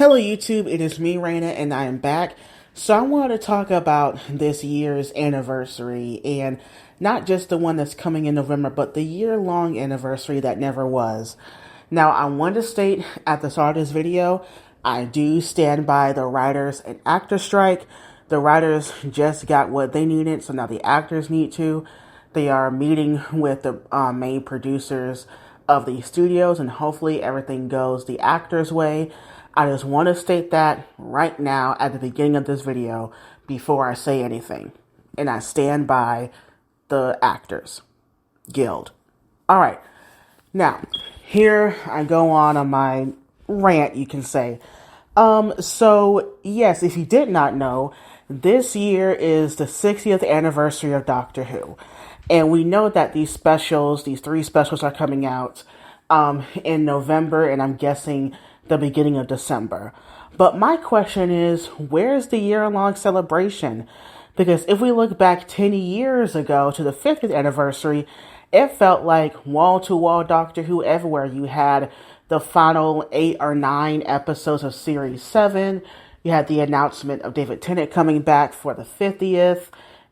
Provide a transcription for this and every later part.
Hello YouTube, it is me Raina and I am back. So I wanted to talk about this year's anniversary, and not just the one that's coming in November, but the year-long anniversary that never was. Now I want to state at the start of this video, I do stand by the writers and actors strike. The writers just got what they needed, so now the actors need to. They are meeting with the main producers of the studios, and hopefully everything goes the actors' way. I just want to state that right now at the beginning of this video before I say anything. And I stand by the Actors Guild. Alright, now, here I go on my rant, you can say. So, yes, if you did not know, this year is the 60th anniversary of Doctor Who. And we know that these three specials are coming out in November, and I'm guessing the beginning of December. But my question is, where's the year-long celebration? Because if we look back 10 years ago to the 50th anniversary, it felt like wall-to-wall Doctor Who everywhere. You had the final 8 or 9 episodes of Series 7. You had the announcement of David Tennant coming back for the 50th.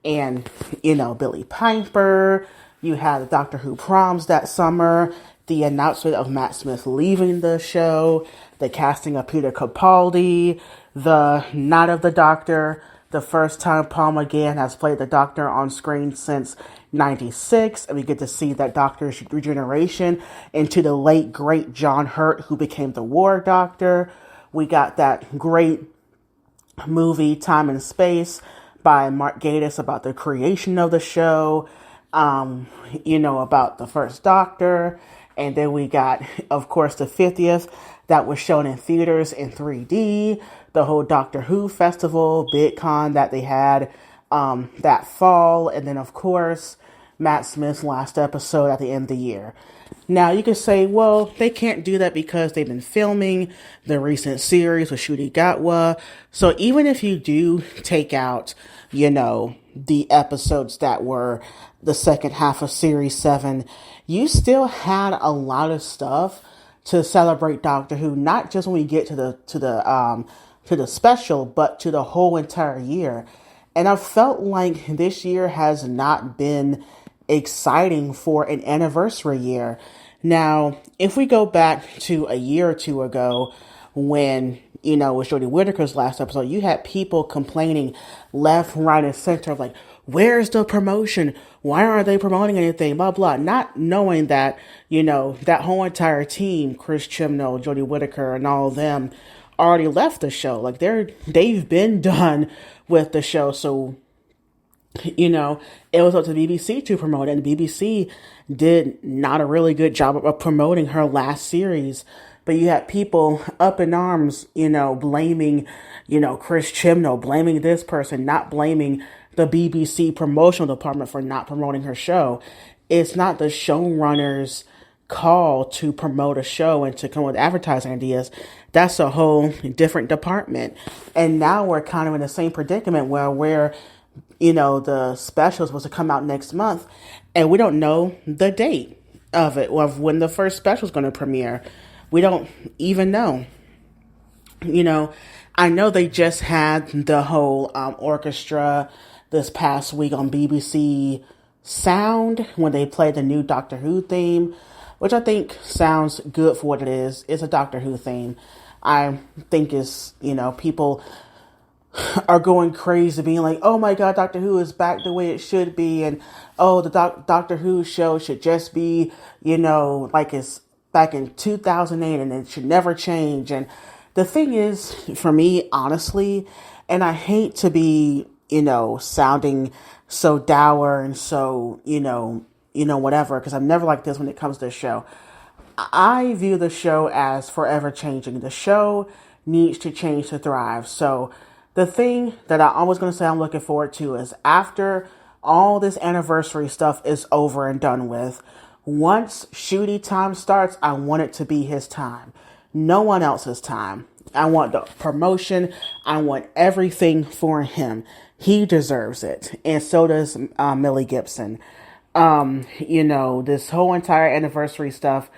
And, Billy Piper. You had the Doctor Who proms that summer. The announcement of Matt Smith leaving the show. The casting of Peter Capaldi. The Night of the Doctor. The first time Paul McGann has played the Doctor on screen since 96. And we get to see that Doctor's regeneration into the late, great John Hurt, who became the War Doctor. We got that great movie, Time and Space, by Mark Gatiss about the creation of the show, about the first Doctor. And then we got, of course, the 50th that was shown in theaters in 3D, the whole Doctor Who festival, Big Con that they had that fall. And then, of course, Matt Smith's last episode at the end of the year. Now, you could say, well, they can't do that because they've been filming the recent series with Ncuti Gatwa. So even if you do take out, the episodes that were the second half of Series 7, you still had a lot of stuff to celebrate Doctor Who, not just when we get to the special, but to the whole entire year. And I felt like this year has not been exciting for an anniversary year. Now, if we go back to a year or two ago when, with Jodie Whittaker's last episode, you had people complaining left, right, and center, like, where's the promotion? Why aren't they promoting anything? Blah, blah. Not knowing that, that whole entire team, Chris Chibnall, Jodie Whittaker, and all of them already left the show. Like, they've been done with the show. So, it was up to the BBC to promote it, and the BBC did not a really good job of promoting her last series. But you had people up in arms, blaming, Chris Chibnall, blaming this person, not blaming the BBC promotional department for not promoting her show. It's not the showrunner's call to promote a show and to come with advertising ideas. That's a whole different department. And now we're kind of in the same predicament where the special is supposed to come out next month, and we don't know the date of it, of when the first special is going to premiere. We don't even know. I know they just had the whole orchestra this past week on BBC Sound when they played the new Doctor Who theme, which I think sounds good for what it is. It's a Doctor Who theme. I think it's, people are going crazy being like, oh my god, Doctor Who is back the way it should be, and oh, the Doctor Who show should just be, like it's back in 2008 and it should never change. And the thing is, for me, honestly, and I hate to be, sounding so dour and so, whatever, because I'm never like this when it comes to the show. I view the show as forever changing. The show needs to change to thrive. So the thing that I'm always going to say I'm looking forward to is after all this anniversary stuff is over and done with, once Ncuti time starts, I want it to be his time. No one else's time. I want the promotion. I want everything for him. He deserves it. And so does Millie Gibson. This whole entire anniversary stuff,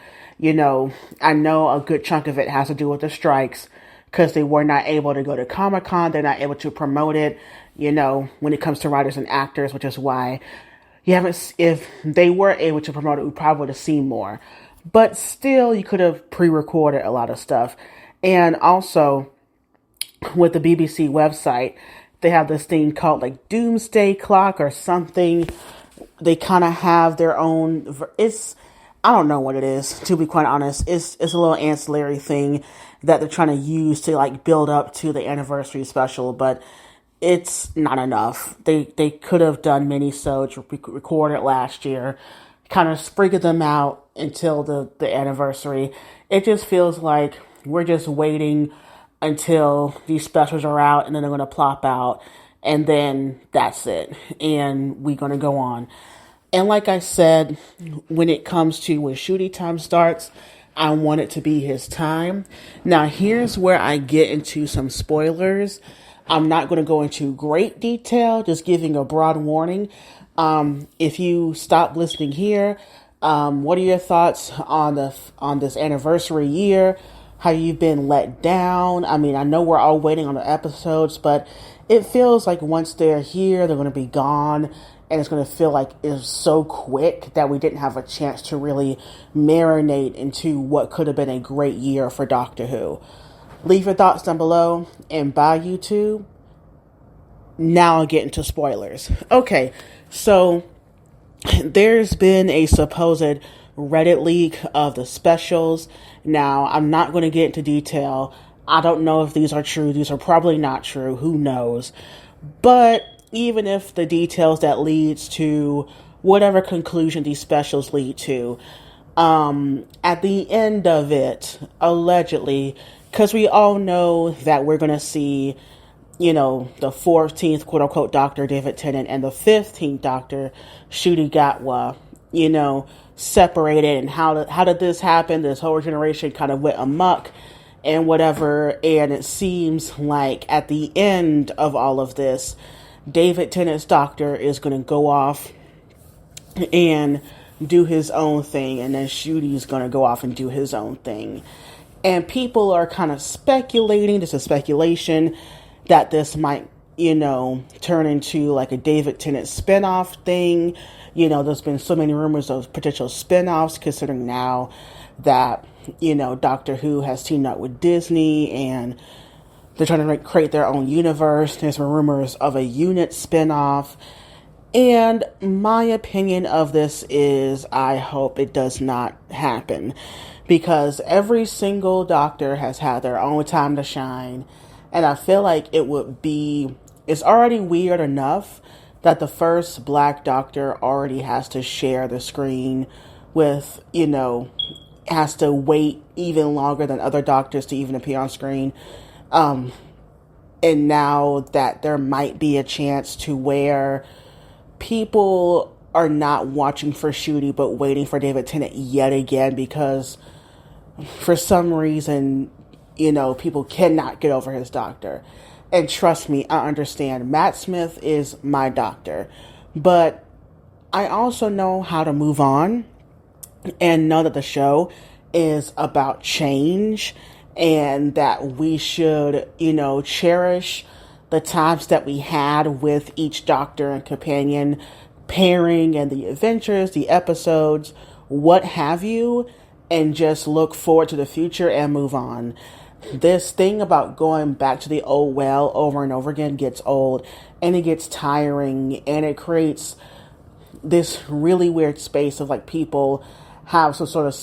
I know a good chunk of it has to do with the strikes. because they were not able to go to Comic-Con. They're not able to promote it, when it comes to writers and actors, which is why you haven't, if they were able to promote it, we probably would have seen more. But still, you could have pre-recorded a lot of stuff. And also, with the BBC website, they have this thing called like Doomsday Clock or something. They kind of have their own, I don't know what it is, to be quite honest. It's a little ancillary thing that they're trying to use to like build up to the anniversary special, but it's not enough. They could have done mini-sodes recorded last year, kind of sprinkled them out until the anniversary. It just feels like we're just waiting until these specials are out and then they're going to plop out and then that's it. And we're going to go on. And like I said, when it comes to when Shooty time starts, I want it to be his time. Now, here's where I get into some spoilers. I'm not going to go into great detail, just giving a broad warning. If you stop listening here, what are your thoughts on this anniversary year? How you've been let down? I mean, I know we're all waiting on the episodes, but it feels like once they're here, they're going to be gone. And it's going to feel like it's so quick that we didn't have a chance to really marinate into what could have been a great year for Doctor Who. Leave your thoughts down below. And bye, YouTube. Now I'll get into spoilers. Okay, so there's been a supposed Reddit leak of the specials. Now, I'm not going to get into detail. I don't know if these are true. These are probably not true. Who knows? But even if the details that leads to whatever conclusion these specials lead to, at the end of it, allegedly, because we all know that we're going to see, the 14th quote-unquote Doctor, David Tennant, and the 15th Doctor, Ncuti Gatwa, separated. And how did this happen? This whole generation kind of went amok and whatever. And it seems like at the end of all of this, David Tennant's Doctor is going to go off and do his own thing. And then Ncuti's going to go off and do his own thing. And people are kind of speculating, this is speculation, that this might, turn into like a David Tennant spinoff thing. There's been so many rumors of potential spinoffs, considering now that, Doctor Who has teamed up with Disney and they're trying to create their own universe. There's been rumors of a unit spinoff. And my opinion of this is I hope it does not happen. Because every single Doctor has had their own time to shine. And I feel like it's already weird enough that the first Black Doctor already has to share the screen with, has to wait even longer than other Doctors to even appear on screen. And now that there might be a chance to where people are not watching for Ncuti but waiting for David Tennant yet again because for some reason, people cannot get over his Doctor. And trust me, I understand. Matt Smith is my Doctor. But I also know how to move on and know that the show is about change and that we should, cherish the times that we had with each Doctor and companion pairing and the adventures, the episodes, what have you, and just look forward to the future and move on. This thing about going back to the old well over and over again gets old and it gets tiring and it creates this really weird space of like people have some sort of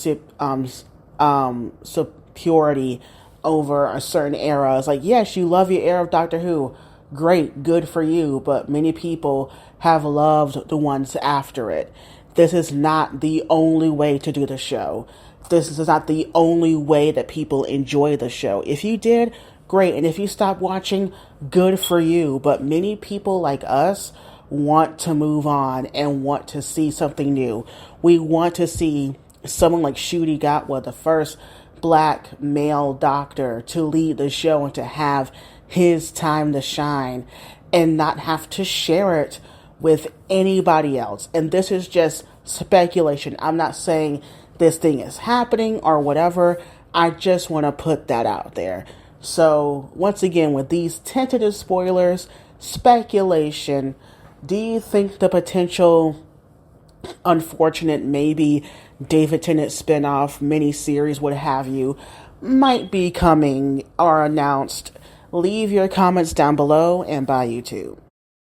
superiority over a certain era. It's like, yes, you love your era of Doctor Who. Great, good for you. But many people have loved the ones after it. This is not the only way to do the show. This is not the only way that people enjoy the show. If you did, great. And if you stopped watching, good for you. But many people like us want to move on and want to see something new. We want to see someone like Ncuti Gatwa, the first Black male Doctor, to lead the show and to have his time to shine and not have to share it with anybody else. And this is just speculation. I'm not saying this thing is happening or whatever. I just want to put that out there. So, once again, with these tentative spoilers, speculation, do you think the potential unfortunate, maybe David Tennant spinoff, miniseries, what have you, might be coming or announced? Leave your comments down below and bye YouTube.